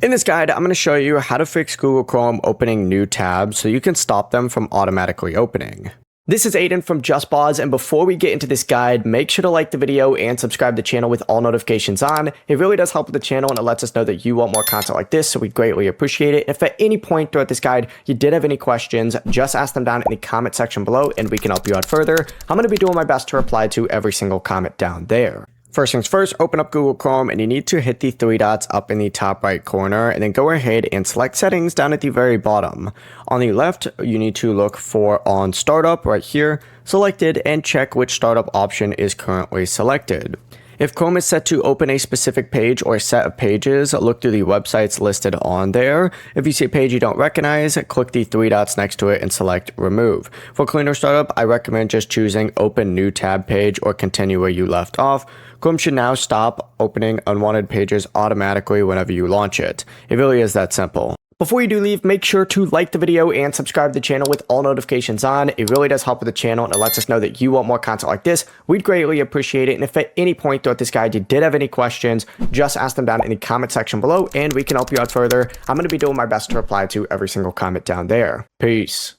In this guide, I'm going to show you how to fix Google Chrome opening new tabs so you can stop them from automatically opening. This is Aiden from JustPause, and before we get into this guide, make sure to like the video and subscribe to the channel with all notifications on. It really does help with the channel and it lets us know that you want more content like this, so we greatly appreciate it. If at any point throughout this guide you did have any questions, just ask them down in the comment section below and we can help you out further. I'm going to be doing my best to reply to every single comment down there. First things first, open up Google Chrome and you need to hit the three dots up in the top right corner and then go ahead and select settings down at the very bottom. On the left, you need to look for on startup right here, selected, and check which startup option is currently selected. If Chrome is set to open a specific page or a set of pages, look through the websites listed on there. If you see a page you don't recognize, click the three dots next to it and select remove. For cleaner startup, I recommend just choosing open new tab page or continue where you left off. Chrome should now stop opening unwanted pages automatically whenever you launch it. It really is that simple. Before you do leave, make sure to like the video and subscribe to the channel with all notifications on. It really does help with the channel and it lets us know that you want more content like this. We'd greatly appreciate it. And if at any point throughout this guide you did have any questions, just ask them down in the comment section below and we can help you out further. I'm going to be doing my best to reply to every single comment down there. Peace.